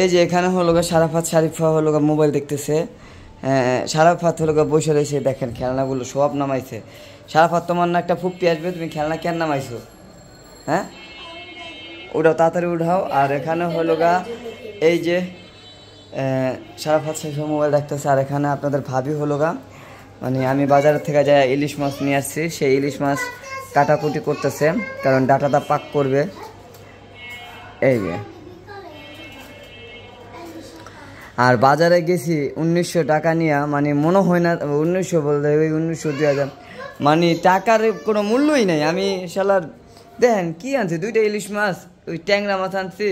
এই যে এখানে হলো সারাফাত শারিফা হলো মোবাইল দেখতেছে। সারাফাত হলো বসে রয়েছে, দেখেন খেলনাগুলো সব নামাইছে। সারাফাত তোমার না একটা ফুপ্পি আসবে, তুমি খেলনা কেন নামাইছো? হ্যাঁ উঠাও, তাড়াতাড়ি উঠাও। আর এখানে হলো এই যে সারাফাত শারিফা মোবাইল দেখতেছে। আর এখানে আপনাদের ভাবি হলো মানে আমি বাজার থেকে যাই ইলিশ মাছ নিয়ে আসছি, সেই ইলিশ মাছ কাটাকুটি করতেছে, কারণ ডাটাটা পাক করবে। এই যে আর বাজারে গেছি 1900 টাকা নিয়ে, মানে মনে হয় না 1900 বলতে ওই 1900 2000, মানে টাকার কোনো মূল্যই নেই। আমি শালার দেখেন কি আনছি, 2টা ইলিশ মাছ, ওই ট্যাংরা মাছ আনছি,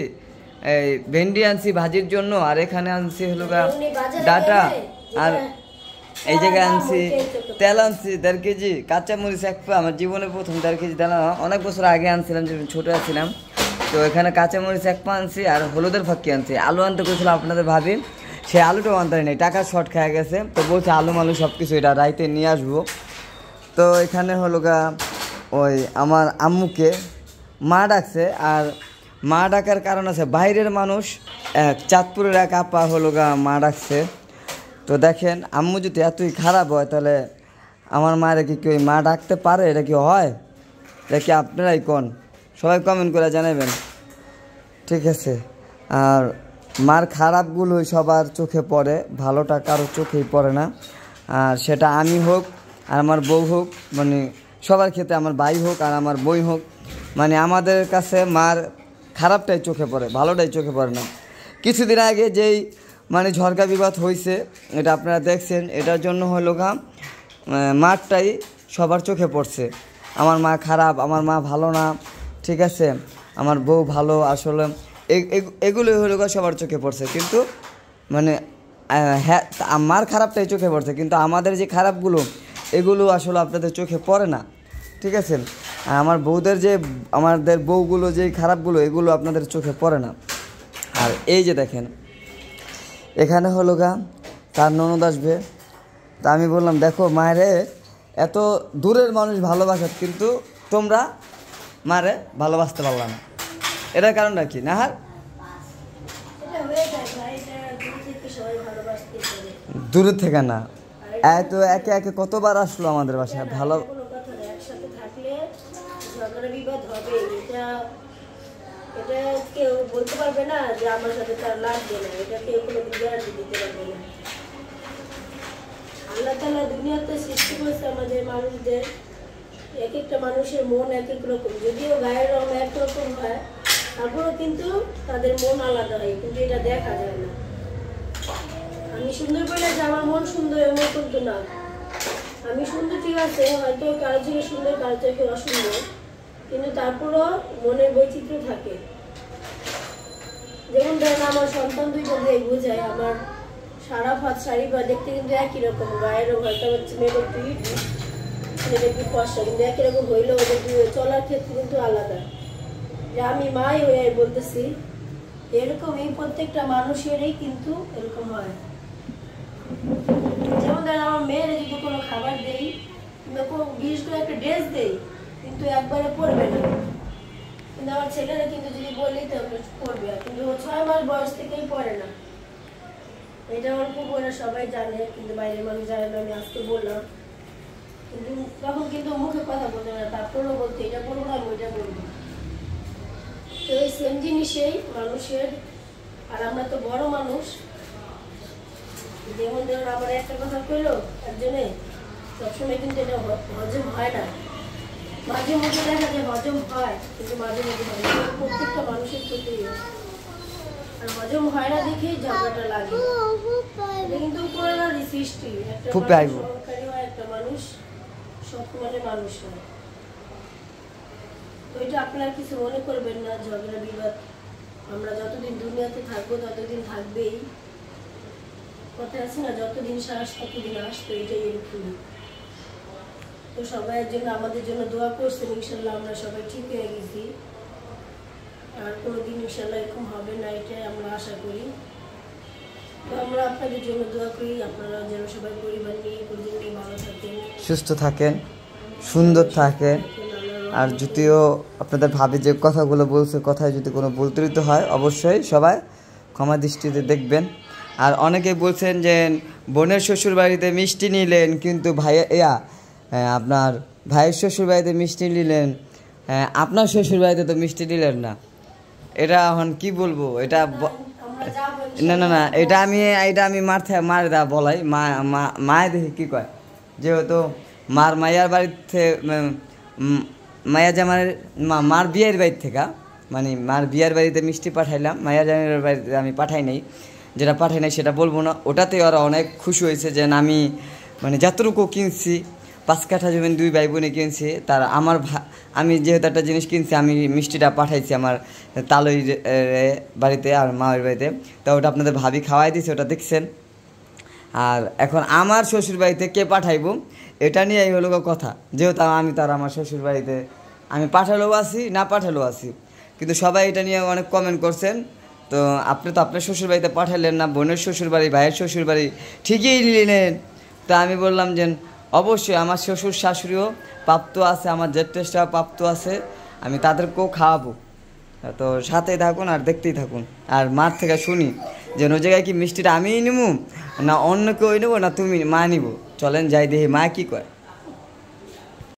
এই ভেন্ডি আনছি ভাজির জন্য, আর এখানে আনছি হলো ডাটা, আর এই জায়গায় আনছি তেল আনছি 1.5 কেজি, কাঁচামরিচ 1 পা। আমার জীবনে প্রথম 1.5 কেজি তেল অনেক বছর আগে আনছিলাম, যখন ছোটো ছিলাম। তো এখানে কাঁচামরিচ 1 পা আনছি, আর হলুদের ফাঁকি আনছি। আলু আনতে করেছিল আপনাদের ভাবি, সে আলুটাও আনতে নেই, টাকা শর্ট খেয়ে গেছে। তো বলছে আলু মালু সব কিছু এটা রাইতে নিয়ে আসবো। তো এখানে হলো ওই আমার আম্মুকে মা ডাকছে, আর মা ডাকার কারণ আছে, বাইরের মানুষ চাঁদপুরের এক আপা হলো মা ডাকছে। তো দেখেন আম্মু যদি এতই খারাপ হয়, তাহলে আমার মায়ের কি কেউ মা ডাকতে পারে? এটা কি হয়? এটা কি আপনারাই কোন? সবাই কমেন্ট করে জানাবেন, ঠিক আছে? আর মার খারাপগুলোই সবার চোখে পড়ে, ভালোটা কারো চোখেই পড়ে না। আর সেটা আমি হোক আর আমার বউ হোক, মানে সবার ক্ষেত্রে, আমার ভাই হোক আর আমার বই হোক, মানে আমাদের কাছে মার খারাপটাই চোখে পড়ে, ভালোটাই চোখে পড়ে না। কিছুদিন আগে যেই মানে ঝড়কা বিবাদ হয়েছে, এটা আপনারা দেখছেন, এটার জন্য হলো মারটাই সবার চোখে পড়ছে। আমার মা খারাপ, আমার মা ভালো না, ঠিক আছে, আমার বউ ভালো, আসলে এগুলোই হলো সবার চোখে পড়ছে। কিন্তু মানে হ্যাঁ আমার খারাপটাই চোখে পড়ছে, কিন্তু আমাদের যে খারাপগুলো এগুলো আসলে আপনাদের চোখে পড়ে না, ঠিক আছে? আমার বউদের যে আমাদের বউগুলো যে খারাপগুলো এগুলো আপনাদের চোখে পড়ে না। আর এই যে দেখেন এখানে হলো তার ননদ আসবে। তা আমি বললাম দেখো মায়েরে এত দূরের মানুষ ভালোবাসে, কিন্তু তোমরা মারে ভালোবাসতে পারলাম না, এটার কারণটা কি? না হার দূরের থেকে না, এত একে একে কতবার আসলো আমাদের বাসায়, ভালো এটা কেউ বলতে পারবে না যে আমার সাথে তার লাগবে না, এটা কেউ কোনো গ্যারান্টি দিতে পারবে না। আল্লাহ তাআলা দুনিয়াতে সৃষ্টি করেছে আমাদের মানুষদের, এক একটা মানুষের মন এক এক রকম, যদিও গায়ের রং একরকম হয়, তারপরেও কিন্তু তাদের মন আলাদা হয়, কিন্তু এটা দেখা যায় না। আমি সুন্দর বলে যে আমার মন সুন্দর এমন কিন্তু না। আমি সুন্দর ঠিক আছে, হয়তো কারো থেকে সুন্দর কারো থেকে অসুন্দর, কিন্তু তারপরও মনের বৈচিত্র্য থাকে। যেমন ধরেন আমার সন্তান 2টা দিয়ে বোঝায়, আমার সারাফাত শারিফা দেখতে কিন্তু একই রকম, গায়ের রং হয়তো হচ্ছে মেয়েদের একটু ইটু, ছেলেদের একটু ফর্সা, কিন্তু একই রকম হইলেও ওদের চলার ক্ষেত্রে কিন্তু আলাদা। যে আমি মাই হয়ে বলতেছি, এরকমই প্রত্যেকটা মানুষেরই কিন্তু এরকম হয়। যেমন ধরেন আমার মেয়ের যদি কোনো খাবার দেই, বিশেষ করে একটা ড্রেস দেই, কিন্তু একবারে পরবে না, কিন্তু আমার ছেলেরা কিন্তু যদি বলি তাহলে পরবে, কিন্তু 6 মাস বয়স থেকেই পরে না। এটা আমার খুব ওরা সবাই জানে, কিন্তু বাইরের মানুষ জানে না, আমি আজকে বললাম। কিন্তু তখন কিন্তু মুখে কথা বলতে না, তারপরেও বলতে এটা বলবো না, আমি ওইটা বলবো। তো এই সেম জিনিসেই মানুষের, আর আমরা তো বড় মানুষ, যেমন ধরুন আমার একটা কথা কইলো একজনে, সবসময় কিন্তু এটা হজম হয় না, মাঝে মধ্যে দেখা যায় হজম হয়, কিন্তু মাঝে মধ্যে হয় না, প্রত্যেকটা মানুষের ক্ষেত্রেই। আর হজম হয় না দেখেই ঝগড়াটা লাগে, কিন্তু কোরআনের সৃষ্টি, একটা সহকারী হয়, একটা মানুষ সব মানে মানুষ হয়। তো এটা আপনারা কিছু মনে করবেন না, ঝগড়া বিবাদ আমরা যতদিন দুনিয়াতে থাকবো ততদিন থাকবেই। কথা আছে না, যতদিন শ্বাস ততদিন আসতো, এটাই এরকম। তো সবাইয়ের জন্য আমাদের জন্য দোয়া করছেন, ইনশাল্লাহ আমরা সবাই ঠিক হয়ে গেছি, আর কোনোদিন ইনশাল্লাহ এরকম হবে না, এটাই আমরা আশা করি। তো আমরা আপনাদের জন্য দোয়া করি, আপনারা যেন সবাই পরিবার নিয়ে ভালো থাকেন, সুস্থ থাকেন, সুন্দর থাকেন। আর যদিও আপনাদের ভাবি যে কথাগুলো বলছে, কথায় যদি কোনো ভুল ত্রুটি হয় অবশ্যই সবাই ক্ষমা দৃষ্টিতে দেখবেন। আর অনেকে বলছেন যে বোনের শ্বশুর বাড়িতে মিষ্টি নিলেন কিন্তু আপনার ভাইয়ের শ্বশুর বাড়িতে মিষ্টি নিলেন, আপনার শ্বশুর বাড়িতে তো মিষ্টি নিলেন না। এটা এখন কি বলবো, এটা না এটা আমি মার দা বলাই মায়ে দেখি কী কয়, যেহেতু মায়ার বাড়িতে মায়া জামানের মার বিয়ের বাড়ির থেকে, মানে মার বিয়ের বাড়িতে মিষ্টি পাঠাইলাম, মায়া জামানের বাড়িতে আমি পাঠাই নাই, যেটা পাঠাই নাই সেটা বলবো না। ওটাতে ওরা অনেক খুশি হয়েছে যে আমি মানে যতটুকু কিনছি 5 কাঠা জমি 2 ভাই বোনে কিনছি, তার আমি যেহেতু একটা জিনিস কিনছি আমি মিষ্টিটা পাঠাইছি আমার তালই বাড়িতে আর মায়ের বাড়িতে, তো ওটা আপনাদের ভাবি খাওয়াই দিয়েছে, ওটা দেখছেন। আর এখন আমার শ্বশুর বাড়িতে কে পাঠাইবো এটা নিয়ে এই হলো কথা, যেহেতু আমি আমার শ্বশুর বাড়িতে আমি পাঠালেও আছি না পাঠালেও আছি, কিন্তু সবাই এটা নিয়ে অনেক কমেন্ট করছেন। তো আপনি তো আপনার শ্বশুর বাড়িতে পাঠালেন না, বোনের শ্বশুর বাড়ি ভাইয়ের শ্বশুর বাড়ি ঠিকই নিলেন। তো আমি বললাম যে অবশ্যই আমার শ্বশুর শাশুড়িও প্রাপ্ত আছে, আমার জেঠটা প্রাপ্ত আছে, আমি তাদেরকেও খাওয়াবো। তো সাথেই থাকুন আর দেখতেই থাকুন। আর মার থেকে শুনি যে ওই জায়গায় কি মিষ্টিটা আমিই নেবো না অন্য কেউ নেবো না তুমি মা নিব, চলেন যাই দেখি মা কী কয়।